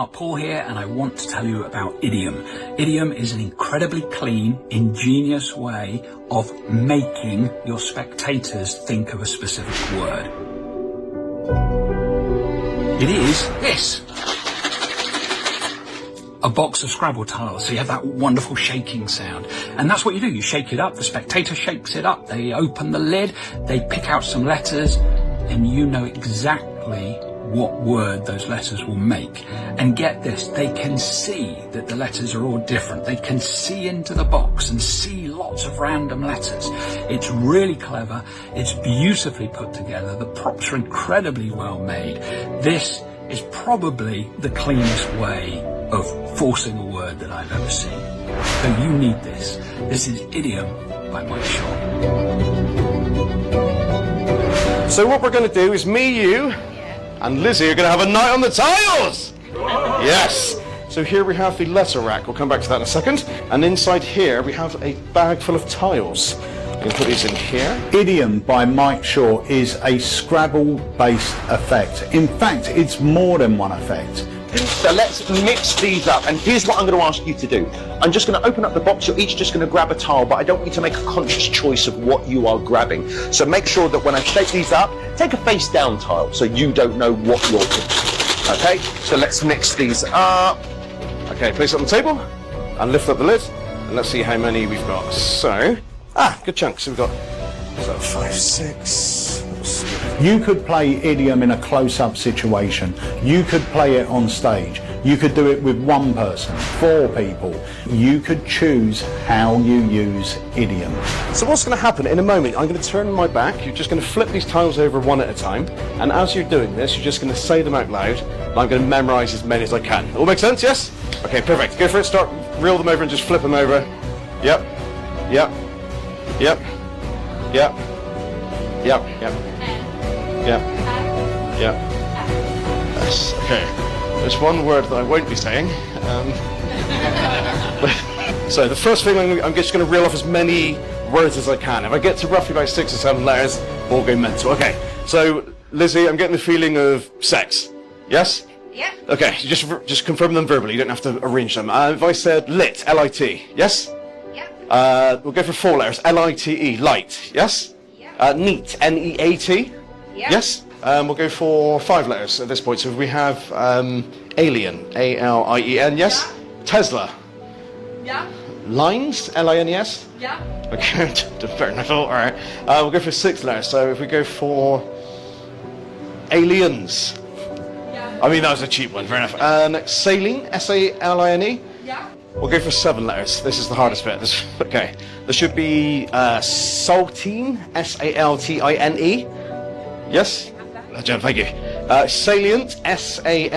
Paul here, and I want to tell you about Idiom. Idiom is an incredibly clean, ingenious way of making your spectators think of a specific word. It is this. A box of Scrabble tiles, so you have that wonderful shaking sound. And that's what you do, you shake it up, the spectator shakes it up, they open the lid, they pick out some letters, and you know exactly what word those letters will make. And get this, they can see that the letters are all different. They can see into the box and see lots of random letters. It's really clever, it's beautifully put together, the props are incredibly well made. This is probably the cleanest way of forcing a word that I've ever seen. So you need this. This is Idiom by Mike Shaw. So what we're going to do is me, you, and Lizzie are going to have a night on the tiles! Yes! So here we have the letter rack. We'll come back to that in a second. And inside here we have a bag full of tiles. I'm going to put these in here. Idiom by Mike Shaw is a Scrabble-based effect. In fact, it's more than one effect. So let's mix these up, and here's what I'm going to ask you to do. I'm just going to open up the box. You're each just going to grab a tile, but I don't want you to make a conscious choice of what you are grabbing. So make sure that when I shake these up, take a face down tile so you don't know what you're picking. Okay, so let's mix these up. Okay, place it on the table and lift up the lid, and let's see how many we've got. So, good chunk. So we've got 5, 6. You could play Idiom in a close-up situation. You could play it on stage. You could do it with one person, 4 people. You could choose how you use Idiom. So what's going to happen in a moment, I'm going to turn my back, you're just going to flip these tiles over one at a time, and as you're doing this, you're just going to say them out loud, and I'm going to memorise as many as I can. All make sense, yes? Okay, perfect. Go for it, start, reel them over and just flip them over. Yep, yep, yep, yep, yep, yep. Yeah. Yeah. Yes. Okay. There's one word that I won't be saying. So the first thing I'm just going to reel off as many words as I can. If I get to roughly about 6 or 7 letters, we'll go mental. Okay. So Lizzie, I'm getting the feeling of sex. Yes? Yeah. Okay. Just confirm them verbally. You don't have to arrange them. If I said lit, L-I-T. Yes? Yeah. We'll go for 4 letters. L-I-T-E. Light. Yes? Yeah. Neat. N-E-A-T. Yeah. Yes? We'll go for 5 letters at this point. So we have alien, A-L-I-E-N, yes? Yeah. Tesla. Yeah. Lines, L-I-N-E-S? Yeah. Okay, fair enough. All right. We'll go for 6 letters. So if we go for aliens. Yeah. I mean, that was a cheap one, fair enough. Next, saline, S-A-L-I-N-E. Yeah. We'll go for 7 letters. This is the hardest bit. Okay. There should be saltine, S-A-L-T-I-N-E. Yes? Legend, thank you. Salient, S-A-L-I-E-N-T.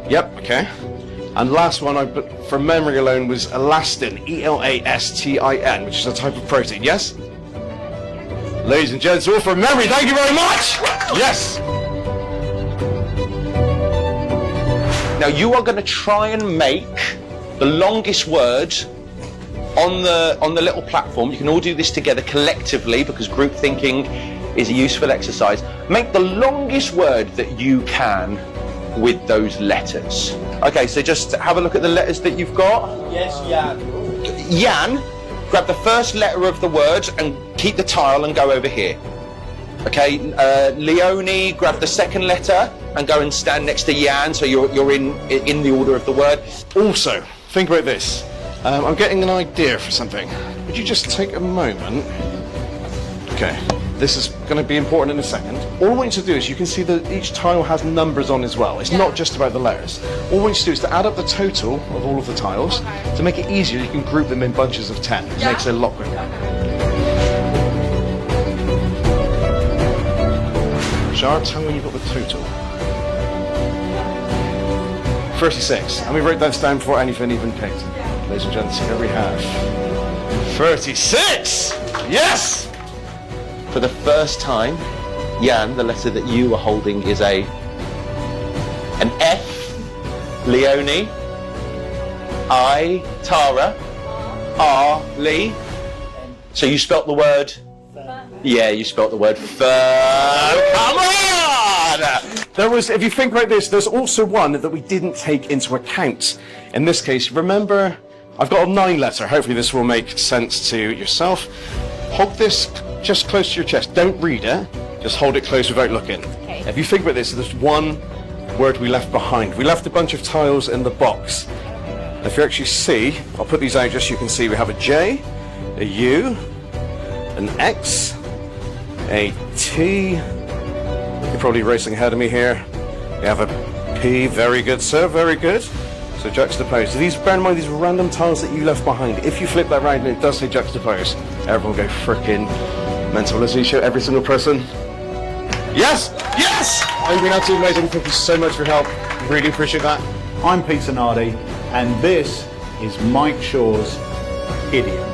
Yep, okay. And last one, from memory alone, was elastin, E-L-A-S-T-I-N, which is a type of protein, yes? Ladies and gents, all from memory, thank you very much! Yes! Now you are going to try and make the longest word on the little platform. You can all do this together collectively because group thinking is a useful exercise. Make the longest word that you can with those letters. Okay, so just have a look at the letters that you've got. Yes, Jan. Jan, grab the first letter of the word and keep the tile and go over here. Okay, Leonie, grab the second letter and go and stand next to Jan, so you're in the order of the word. Also, think about this. I'm getting an idea for something. Would you just take a moment? Okay, this is going to be important in a second. All I want you to do is, you can see that each tile has numbers on as well. It's not just about the letters. All I want you to do is to add up the total of all of the tiles. To make it easier, you can group them in bunches of 10. It makes it a lot quicker. Shar, tell me when you've got the total. 36. And we wrote that down before anything even picked. Ladies and gents, here we have 36! Yes! For the first time, Jan, the letter that you are holding is an F, Leonie, I, Tara, R, Lee. So you spelt the word Yeah, you spelt the word firm. Come on! There was, if you think about this, there's also one that we didn't take into account. In this case, remember, I've got a 9 letter. Hopefully this will make sense to yourself. Hold this just close to your chest. Don't read it. Just hold it close without looking. Okay. If you think about this, there's one word we left behind. We left a bunch of tiles in the box. If you actually see, I'll put these out just so you can see. We have a J, a U, an X, a T. You're probably racing ahead of me here. We have a P. Very good, sir. Very good. So juxtapose. These, bear in mind, these are random tiles that you left behind. If you flip that round and it does say juxtapose, everyone go frickin' Mentalism. Show every single person. Yes! Yes! I'm being absolutely amazing. Thank you so much for your help. Really appreciate that. I'm Peter Nardi, and this is Mike Shaw's Idiom.